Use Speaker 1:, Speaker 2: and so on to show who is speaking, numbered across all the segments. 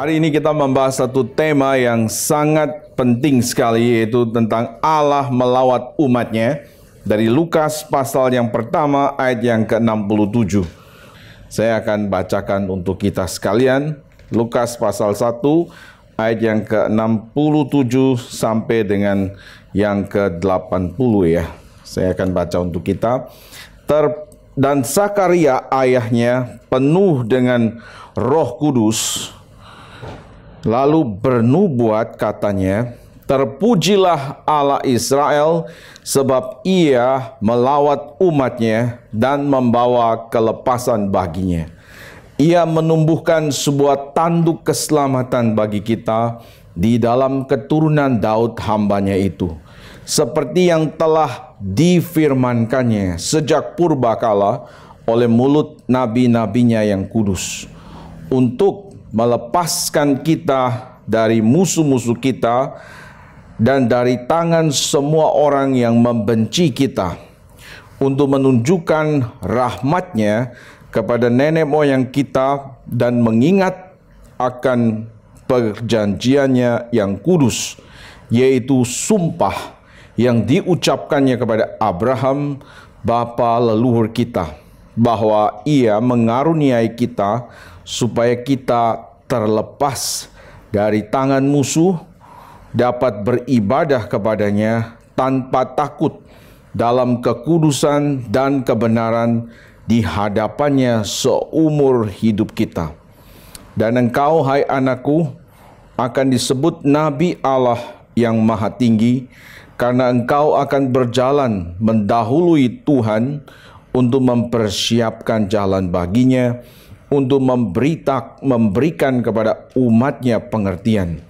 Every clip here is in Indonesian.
Speaker 1: Hari ini kita membahas satu tema yang sangat penting sekali, yaitu tentang Allah melawat umatnya. Dari Lukas pasal yang pertama ayat yang ke-67. Saya akan bacakan untuk kita sekalian. Lukas pasal 1 ayat yang ke-67 sampai dengan yang ke-80 ya. Saya akan baca untuk kita. Dan Zakaria ayahnya penuh dengan Roh Kudus, lalu bernubuat katanya, "Terpujilah Allah Israel, sebab ia melawat umatnya dan membawa kelepasan baginya. Ia menumbuhkan sebuah tanduk keselamatan bagi kita di dalam keturunan Daud hambanya itu, seperti yang telah difirmankannya sejak purbakala oleh mulut nabi-nabinya yang kudus, untuk melepaskan kita dari musuh-musuh kita dan dari tangan semua orang yang membenci kita, untuk menunjukkan rahmat-Nya kepada nenek moyang kita dan mengingat akan perjanjiannya yang kudus, yaitu sumpah yang diucapkannya kepada Abraham, bapa leluhur kita, bahwa ia mengaruniai kita supaya kita terlepas dari tangan musuh, dapat beribadah kepadanya tanpa takut dalam kekudusan dan kebenaran di hadapannya seumur hidup kita. Dan engkau, hai anakku, akan disebut Nabi Allah yang Maha Tinggi, karena engkau akan berjalan mendahului Tuhan untuk mempersiapkan jalan baginya, untuk memberikan kepada umatnya pengertian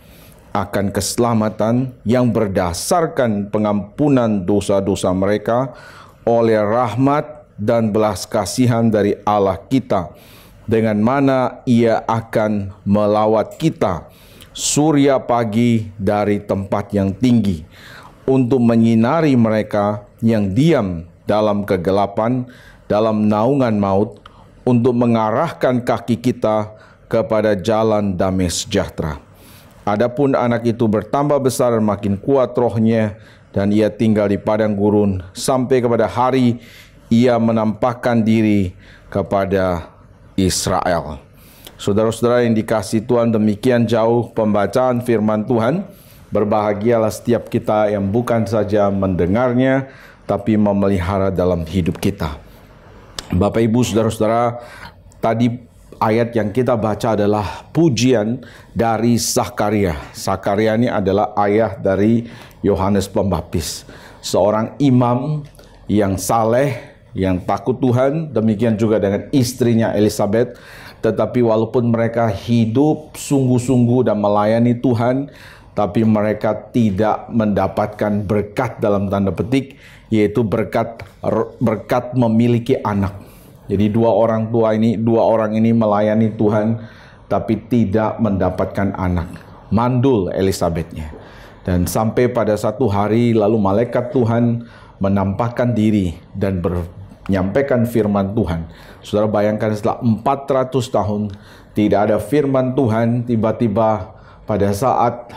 Speaker 1: akan keselamatan yang berdasarkan pengampunan dosa-dosa mereka oleh rahmat dan belas kasihan dari Allah kita, dengan mana ia akan melawat kita surya pagi dari tempat yang tinggi, untuk menyinari mereka yang diam dalam kegelapan, dalam naungan maut, untuk mengarahkan kaki kita kepada jalan damai sejahtera. Adapun anak itu bertambah besar dan makin kuat rohnya, dan ia tinggal di padang gurun sampai kepada hari ia menampakkan diri kepada Israel. Saudara-saudara yang dikasihi Tuhan, demikian jauh pembacaan firman Tuhan. Berbahagialah setiap kita yang bukan saja mendengarnya, tapi memelihara dalam hidup kita. Bapak, Ibu, saudara-saudara, tadi ayat yang kita baca adalah pujian dari Zakaria. Zakaria ini adalah ayah dari Yohanes Pembaptis, seorang imam yang saleh, yang takut Tuhan. Demikian juga dengan istrinya Elizabeth. Tetapi walaupun mereka hidup sungguh-sungguh dan melayani Tuhan, tapi mereka tidak mendapatkan berkat dalam tanda petik, yaitu berkat memiliki anak. Jadi dua orang ini melayani Tuhan, tapi tidak mendapatkan anak. Mandul Elizabethnya. Dan sampai pada satu hari lalu malaikat Tuhan menampakkan diri dan menyampaikan firman Tuhan. Saudara bayangkan, setelah 400 tahun tidak ada firman Tuhan, tiba-tiba pada saat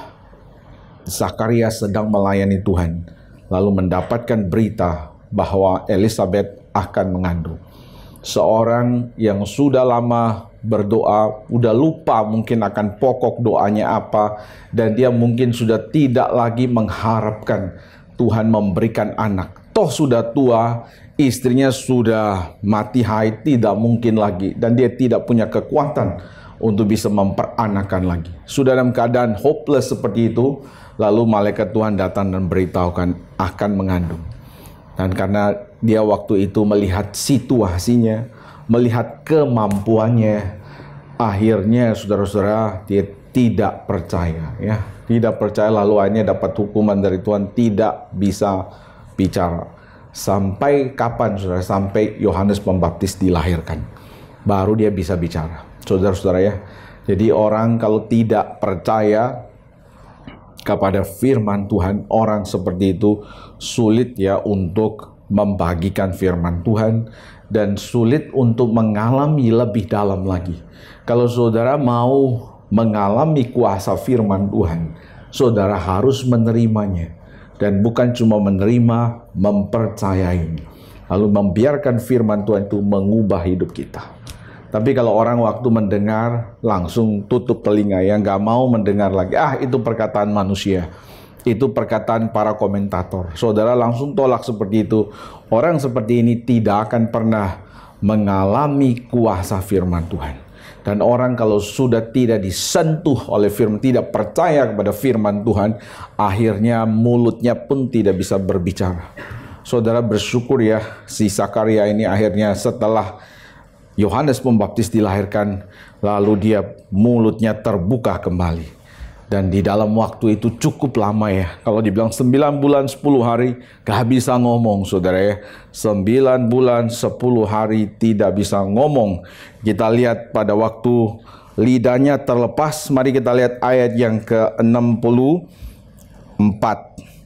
Speaker 1: Zakaria sedang melayani Tuhan, lalu mendapatkan berita bahwa Elizabeth akan mengandung. Seorang yang sudah lama berdoa, udah lupa mungkin akan pokok doanya apa, dan dia mungkin sudah tidak lagi mengharapkan Tuhan memberikan anak. Toh sudah tua, istrinya sudah mati haid, tidak mungkin lagi, dan dia tidak punya kekuatan untuk bisa memperanakan lagi. Sudah dalam keadaan hopeless seperti itu, lalu malaikat Tuhan datang dan beritahukan akan mengandung. Dan karena dia waktu itu melihat situasinya, melihat kemampuannya, akhirnya saudara-saudara dia tidak percaya, ya, tidak percaya, lalu akhirnya dapat hukuman dari Tuhan, tidak bisa bicara. Sampai kapan, saudara? Sampai Yohanes Pembaptis dilahirkan, baru dia bisa bicara, saudara-saudara ya. Jadi orang kalau tidak percaya kepada firman Tuhan, orang seperti itu sulit ya untuk membagikan firman Tuhan, dan sulit untuk mengalami lebih dalam lagi. Kalau saudara mau mengalami kuasa firman Tuhan, saudara harus menerimanya. Dan bukan cuma menerima, mempercayainya. Lalu membiarkan firman Tuhan itu mengubah hidup kita. Tapi kalau orang waktu mendengar, langsung tutup telinga, ya nggak mau mendengar lagi. Itu perkataan manusia. Itu perkataan para komentator. Saudara langsung tolak seperti itu. Orang seperti ini tidak akan pernah mengalami kuasa firman Tuhan. Dan orang kalau sudah tidak disentuh oleh firman, tidak percaya kepada firman Tuhan, akhirnya mulutnya pun tidak bisa berbicara. Saudara bersyukur ya, si Zakaria ini akhirnya setelah Yohanes Pembaptis dilahirkan, lalu dia mulutnya terbuka kembali. Dan di dalam waktu itu cukup lama ya. Kalau dibilang 9 bulan 10 hari gak bisa ngomong, saudara ya. 9 bulan 10 hari tidak bisa ngomong. Kita lihat pada waktu lidahnya terlepas. Mari kita lihat ayat yang ke-64.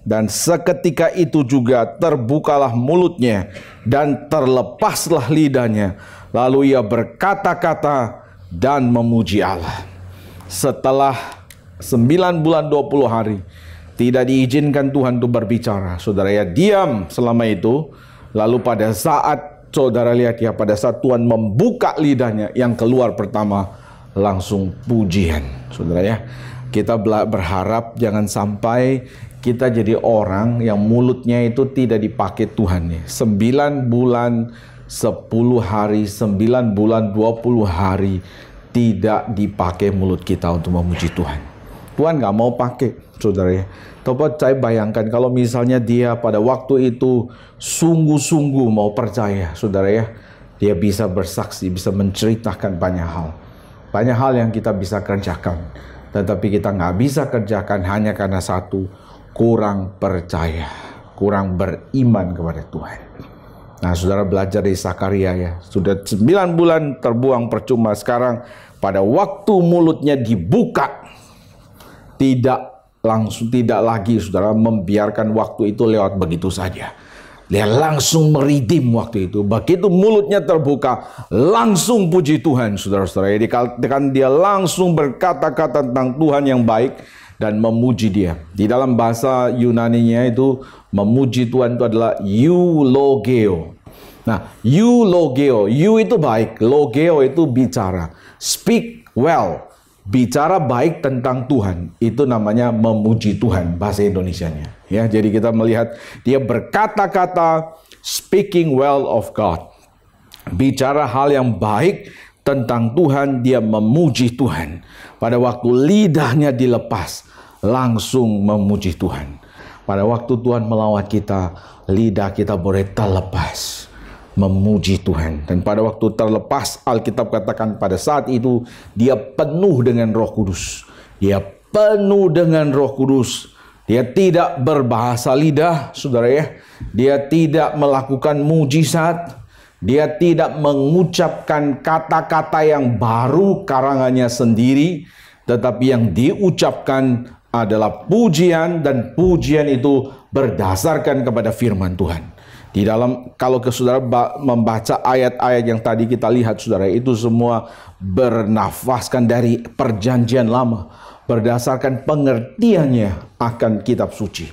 Speaker 1: Dan seketika itu juga terbukalah mulutnya dan terlepaslah lidahnya. Lalu ia berkata-kata dan memuji Allah. Setelah 9 bulan 20 hari tidak diizinkan Tuhan untuk berbicara, saudara ya, diam selama itu. Lalu pada saat saudara lihat ya, pada saat Tuhan membuka lidahnya, yang keluar pertama langsung pujian, saudara ya. Kita berharap jangan sampai kita jadi orang yang mulutnya itu tidak dipakai Tuhan ya. 9 bulan 10 hari, 9 bulan 20 hari tidak dipakai mulut kita untuk memuji Tuhan. Tuhan nggak mau pakai, saudara ya. Coba saya bayangkan kalau misalnya dia pada waktu itu sungguh-sungguh mau percaya, saudara ya. Dia bisa bersaksi, bisa menceritakan banyak hal. Banyak hal yang kita bisa kerjakan. Tetapi kita nggak bisa kerjakan hanya karena satu, kurang percaya, kurang beriman kepada Tuhan. Nah, saudara belajar dari Zakaria ya. Sudah 9 bulan terbuang percuma. Sekarang pada waktu mulutnya dibuka, tidak lagi saudara membiarkan waktu itu lewat begitu saja. Dia langsung meridim waktu itu. Begitu mulutnya terbuka, langsung puji Tuhan, saudara-saudara. Dikatakan dia langsung berkata-kata tentang Tuhan yang baik dan memuji dia. Di dalam bahasa Yunaninya itu, memuji Tuhan itu adalah eulogeo. Nah, eulogeo, you itu baik, logeo itu bicara. Speak well. Bicara baik tentang Tuhan, itu namanya memuji Tuhan, bahasa Indonesianya. Ya, jadi kita melihat dia berkata-kata speaking well of God. Bicara hal yang baik tentang Tuhan, dia memuji Tuhan. Pada waktu lidahnya dilepas, langsung memuji Tuhan. Pada waktu Tuhan melawat kita, lidah kita boleh terlepas memuji Tuhan. Dan pada waktu terlepas, Alkitab katakan pada saat itu dia penuh dengan Roh Kudus. Dia penuh dengan Roh Kudus. Dia tidak berbahasa lidah, saudara ya. Dia tidak melakukan mujizat. Dia tidak mengucapkan kata-kata yang baru karangannya sendiri, tetapi yang diucapkan adalah pujian, dan pujian itu berdasarkan kepada firman Tuhan. Di dalam, kalau saudara membaca ayat-ayat yang tadi kita lihat, saudara, itu semua bernafaskan dari perjanjian lama, berdasarkan pengertiannya akan kitab suci.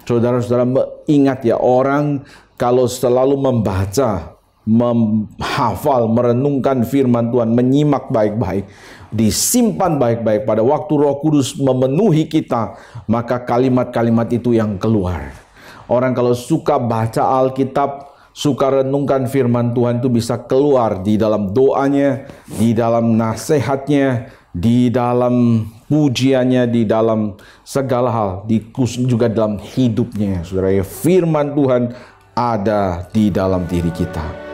Speaker 1: Saudara-saudara ingat ya, orang kalau selalu membaca, menghafal, merenungkan firman Tuhan, menyimak baik-baik, disimpan baik-baik, pada waktu Roh Kudus memenuhi kita, maka kalimat-kalimat itu yang keluar. Orang kalau suka baca Alkitab, suka renungkan firman Tuhan, itu bisa keluar di dalam doanya, di dalam nasihatnya, di dalam pujiannya, di dalam segala hal, juga dalam hidupnya. Saudara, firman Tuhan ada di dalam diri kita.